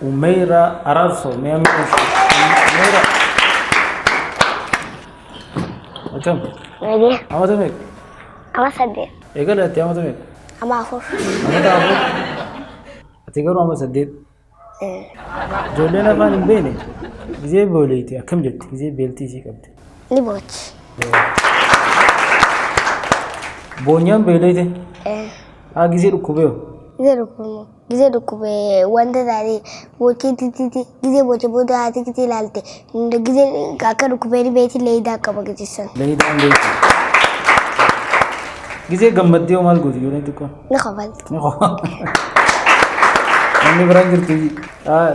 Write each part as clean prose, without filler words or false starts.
أميرة أراسو أميرة كم؟ مدي أما تمك أما سديد إيجال أنت أما تمك أما أخوف أما تعرف أتيجرو أما سديد جولنا فان بيني زي بوليتي كم جبت زي بيلتي زي كبت لبوت بونيام بيليتي زي ركوبيو gize rukube wanda dare boke titi gize boke boda ati kiti lalte nda gize kaka rukube ni beti leida ka bagitisan leida leida gize gammadiyo mal gudi yone tukko ni khafal namni biraan jirtu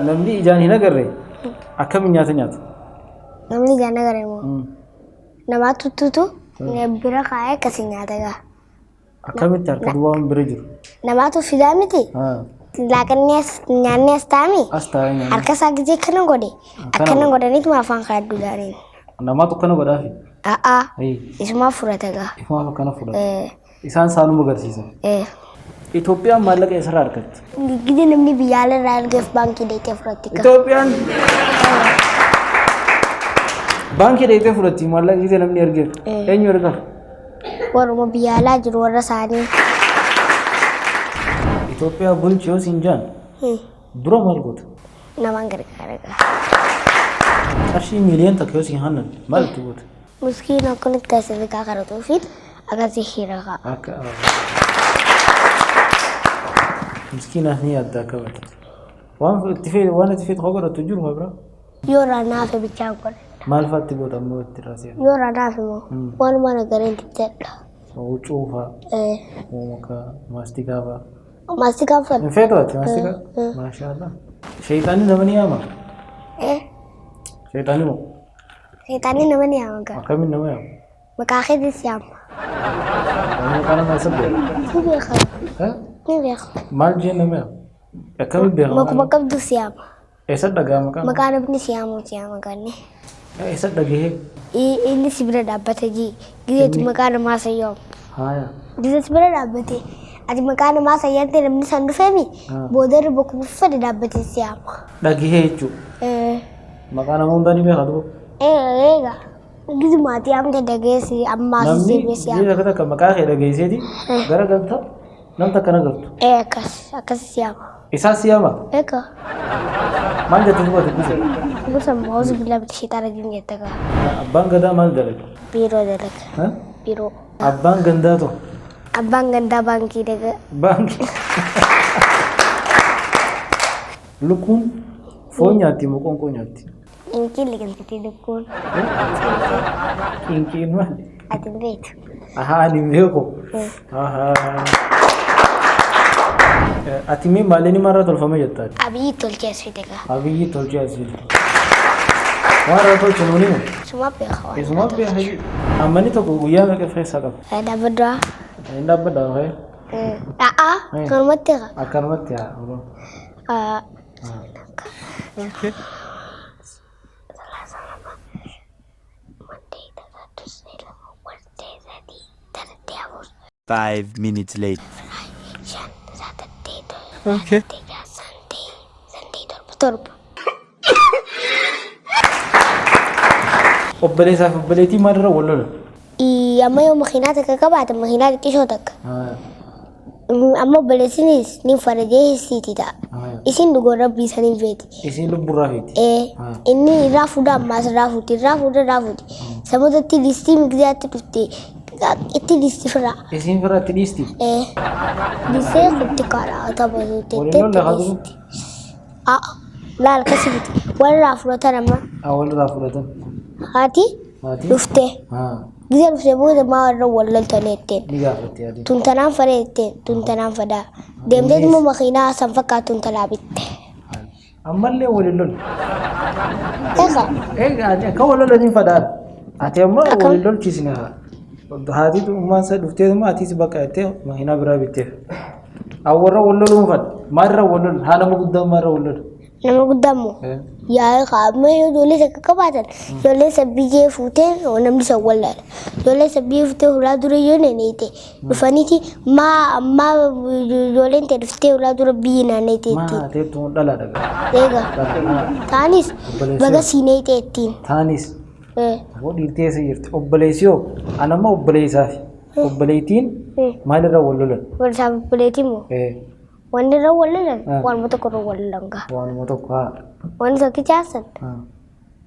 namni ijaan hin agarre akkam nyaata namni ijaan agarre moo nama tuttutu ne bira kaaya kasi nyaata ga akkamitti harka duwwaan bira jiru namatu fidaa miti lakannes nyaanni astaami astaami harka isaa gizee kana godhe akkana godhaniitu afaan kaaddu gaariin namatu kana godhaafi isuma furata gaa isuma akkana furata isaan saanuma agarsiisan Itoophiyaan maallaqa eessarraa argatti gizee namni biyyaala irraa argeef baankii deetee fudhatti Itoophiyaan baankii deetee fudhatti maallaqa gizee namni argeef eenyu argaaf warra biyyaalaa jiru warra isaanii Itoophiyaa bulchuu sinjaan dura maal goota namaan gargaara qarshii miiliyoon takka yoo siin hannan maal itti goota miskiina akkunitti taasifee kakaratuufiin akkasii hiraqa akka miskiinaaf ni yaadda akka bata waan itti feetu haa godhatu jiru haa biraa yoo raanaafe bichaan godhe maal faatti goota ammoo itti raasee yoo raanaafe moo waanuma nagareen titteedha cuufaa muka maastikaa fa'aa maastikaa fa'aa hin feetuwaati maastikaa maashaallah sheeyxaanni nama ni yaama sheeyxaanni moo sheeyxaanni nama ni yaama gaa akkamiin nama yaama maqaa keetis yaama maqaa nama isa beeka ni beeka ni beeka maal jee nama yaama akkamiin beeka makuma qabdus yaama eessa dhagaa maqaa namni si yaamuuti yaama ganne eessa dhagahee inni si bira dhaabbate gizeetu maqaa namaa sayyoom gizeetu bira dhaabbate ati maqaa namaa sayyattee namni san dhufeemi booda irra bakka fufade dhaabbate si yaama dhagahee jechuudha maqaa nama hundaa ni beeka duuba eega gizu maatii amte dhageessi ammaa si seebees yaama namni akka maqaa kee dhageesseeti gara galta namta akkana galtu akkas si yaama isaa si yaama eega maal jette duuba dubbise gusa mawuzu bilaa biti sheexaana jiin jette gaa abbaan gadaa maal dalaga biiroo dalaga biiroo abbaan gandaa to abbaan gandaa baankii daga baankii lukkuun foon nyaatti moo qoonqoo nyaatti inkiin liqimsitii lukkuun inkiin maali ati hin beektu ani beeku ati mee maaliin marra tolfame jettaati abiyyi tolchee as fide gaa abiyyi tolchee as fide waan irra tolche nuuni moo suma beeka waan isuma beeka ammani tokko guyyaa meeqa keessaa qaba dhaabbadaa hin dhaabbadha hee kanumatti gaa akkanumatti okay 5 minutes later. Okay. Obboleessaaf obboleettii maalirra wal lola? Amma yoo makiinaa takka qabaate makiinaa xiqqishoo takka. Amma obboleessinis ni farajee hiisiiti ta'a. Isin dhugoo rabbii sanii feeti. Isin lubburraa feeti? Inni irraa fuudha ammaas irraa fuuti irraa fuuti. Sabootatti listii migzaatti dhufte itti listi fira. Isin fira itti listi? Listee kutti karaa taphatu tettee listi. Laal kasi biti walirraa fudhatan amma. Walirraa fudhatan. Haati dhuftee. Giza dhuftee booda maa warra wallaltanii jetteen. Ni gaafatte yaadee. Tuntanaan fadhaa jetteen tuntanaan fadhaa. Deemtee immoo makiinaa san fakkaatu tuntalaa bitte. Ammallee waliin lolu. Egaa. Akka wal lolaniin fadhaan. Ati ammoo waliin lolchiisne haa. Haati ummaan isa dhuftee maatis bakka jettee makiinaa biraa bitteef. Awwarra wal loluun fadha. Maalirra wal lolu? Haala guddaa maalirra wal lolu? nama guddaammoo yaa qaama yoo ijoollee takka qabaatan ijoollee sabbiyyee fuutee namni isa wallaala ijoollee sabbiyyee fuutee hulaa dura yoo neneete dhufaniiti maa ijoolleen ta'e dhuftee hulaa dura biyyi naanneete ittiin teettuun dhala dhagaa eega taanis baga siinee ta'e ittiin taanis dhiirtee si jirti obboleessi yoo anamma obboleessaaf obboleettiin maalirra wal lolan walsaaf obboleettiin moo wanti irra wallalan waan tokko irra wallalan gaa waan tokko wanti tokko jaasan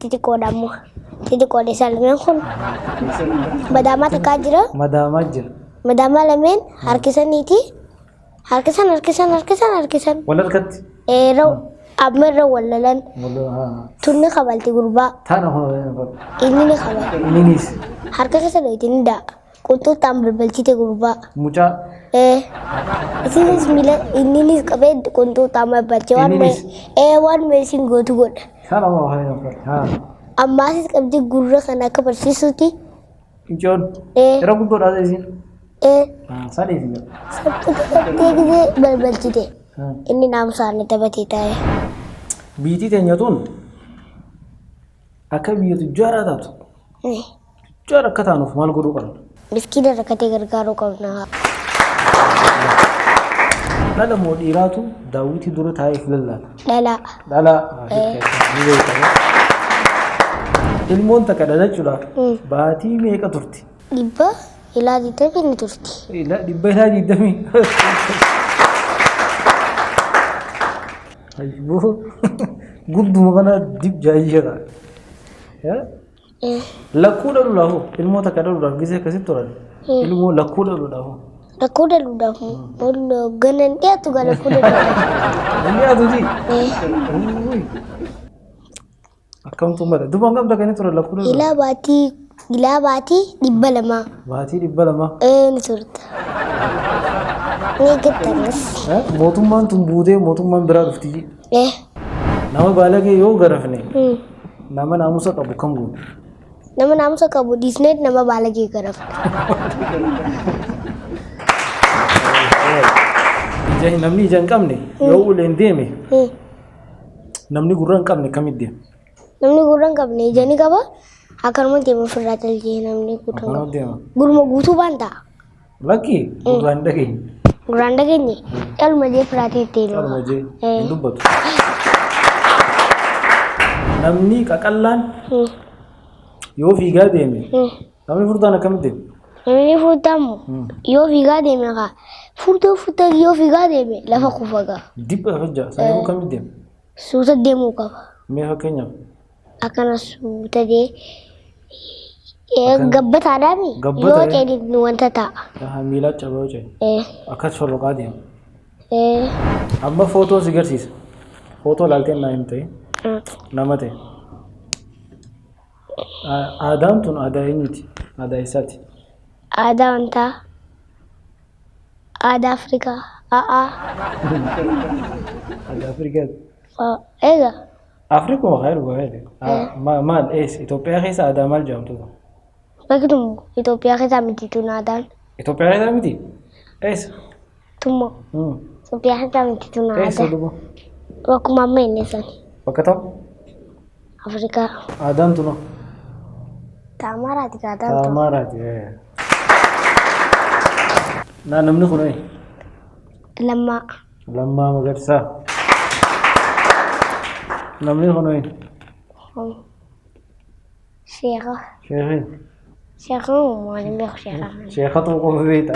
xixiqqoodhaammoo xixiqqoodha isaan lameen kun madaamaa takkaa jira madaamaa lameen harkisaniiti harkisan wal harkatti eeroo amma irra wallalan tunni qabalti gurbaa inni ni qabal inninis harkisa sadootti ni daa qunxuuxaan balbalchite gurbaa mucaa isinis mila inninis qabee qunxuuxaan balbalche waan meeshin gootu godha ammaasis qabdi gurra kan akka barsiisuuti ijoon yeroo guddoodhaa isin sadiif sabtee gisee balbalchite inni naamusaan taphatee taa'e biitii teenyatuun akka biyyatu jaaraa taatu jaara akka taanuuf maal godhuu qabna miskiina rakkatee gargaaruu qabna dhala moo dhiiraatu daawwitii dura taa'ee filallata dhala ilmoon takka dhalachuudhaaf baatii meeqa turti dhibba ilaa 20 ni turti dhibba ilaa 20 ayyoo gudduma kana dib jaayisha lakkuu dhaluudhaaf ilmoo takka dhaluudhaaf gisee akkasitti turan ilmoo lakkuu dhaluudhaaf ganan dhiyaatu gaa lakkuu dhaluudhaaf akkamtu mala dubaan qabda kan turan lakkuu dhaluudhaaf ilaa baatii 200 baatii 200 ni turta ni gattanis mootummaan tun buutee mootummaan biraa dhufti nama baalagee yoo garafne nama naamusa qabu kam goone nama naamusa qabu dhiisneet nama baalagee garafne namni ija hin qabne yoo uleen deeme namni gurra hin qabne kamitti deema namni gurra hin qabne ija ni qaba akkanuma deema ofirraa callee namni gurma guutuu baan ta'a lakkii gurraan dhageenye calma jee firaatee ittiin calma jee hin dubbatu namni qaqallaan yoo fiigaa deeme namni furdaan akkamitti deema namni furdaan yoo fiigaa deeme kaa furdaa yoo fiigaa deeme lafa kufa gaa dibba lafa jaa sana yoo kamitti deema suuta deemuu qaba mee fakkeenyaaf akkana suuta dee gabbataadhaami yoo ceedin wanta ta'a miilaa cabaa ceedin akkas shorroqaa deema amma footoo si garsiisa footoo laalteen naa hin ta'e nama ta'e aadaan tun aadaa eenyuti aadaa eessaati aadaa wantaa aadaa afrikaa aadaa afrikaati eega afrikuma khayru maal ees Itoophiyaa keessa aadaa maal jedhamtu bakki tun Itoophiyaa keessaa miti tun aadaan Itoophiyaa keessaa miti ees tummo Itoophiyaa keessaa miti tun aadaa bakkuma amma inni sani bakka ta'u Afrikaa aadaan tun Taamaraati aadaan tun Taamaraati namni kun Lammaa Magarsaa namni kun Sheekha Sheekha maaliin beeku Sheekha Sheekha tokko beekta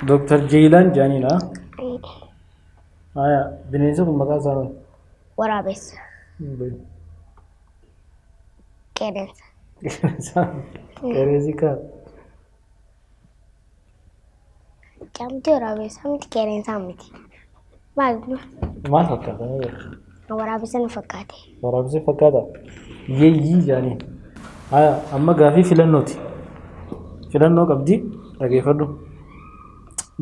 Dr. Jeelaan Jaanila bineensa kun maqaan isaa maali waraabessa qeerransa qeerransi kaa Camti waraabessa miti qeerransaa miti maal fakkaata waraabessa nu fakkaate waraabessa fakkaata yeeyyii jaanii amma gaafii filannooti filannoo qabdi dhageeffadhu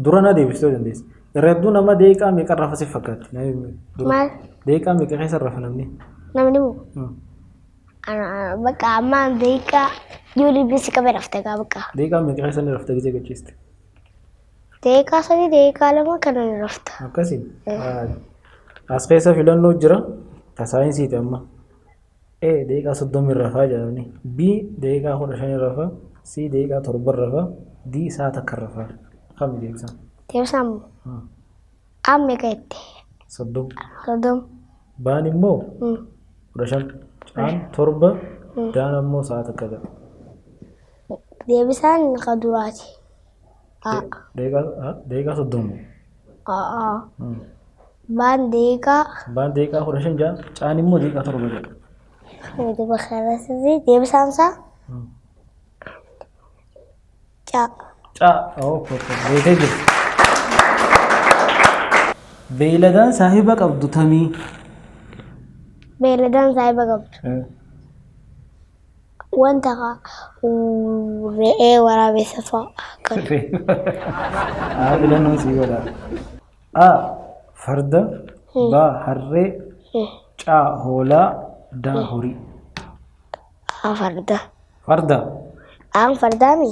dura na deebisuu dandeessa irreedduu nama deeqaa meeqa rafa si fakkaatti maal deeqaa meeqa keessa rafa namni moo bakka amma deeqaa yoo libbisi qabee rafte gaa bakka deeqaa meeqa keessa ni rafte gisee gachiiste deeqaa sadii deeqaa lama kana ni rafta akkasii As keessa filannoo jira. Ta saayinsiiti amma. A daqiiqaa 30 rafaa jedhani. B daqiiqaa 15 rafaa. C daqiiqaa 7 rafaa. D sa'a takka rafaa. Kam deebisan? Deebisaan amma eegalte. 30. Soddom. Baan immoo 15. Caan 7. Daan ammoo sa'a takka jedha. Deebisaan ka duraati. Daqiiqaa 30. Baan deeqaa. Baan daqiiqaa 15 jedha. Caan immoo daqiiqaa 7 jedha. Itu bakal sih deebisaan sa. Cak. Oh, beekee jirti. Beeyladaan saahiba qabdu tamii? Beeyladaan saahiba qabdu. Wanta re'ee waraabessa fa'a. Filannoo sii godha. A. Farda. B. Harree. C. Hoolaa. D. Horii. Farda. Farda. Aan fardaami?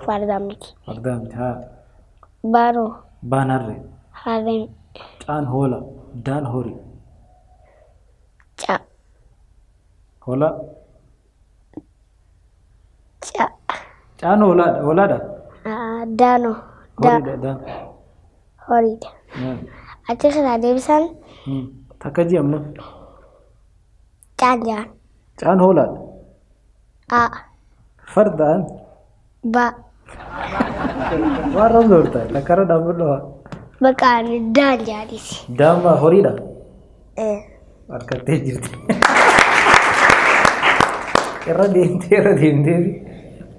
Fardaa miti. Fardaa miti haa. Baanoo. Baan harree. Harreen. Caan hoola. Daan horii. Ca. Hoola. Ca. Caan hoolaadha. Daanoo. Horiidha daan. Horiidha. Achi kana deebisaan. Takka ji amma. Caan jaan. Caan hoolaadha. Fardaan. Ba. Waan rabdu hortaa lakkara dhaabbadhu. Bakkaan daan jaadisi. Daan horiidha. Harkattee jirti. Irra deemtee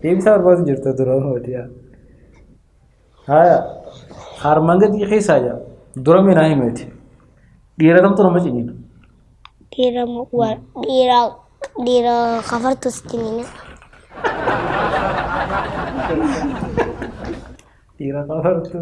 deemsa barbaadu jirtu duraan hootiyaa. Haya harmaan gadi keessaa jira. Dura minaa himati. Dhiira kamtu nama ciniina. Dhiira kafartus ciniina. Tira kafartu.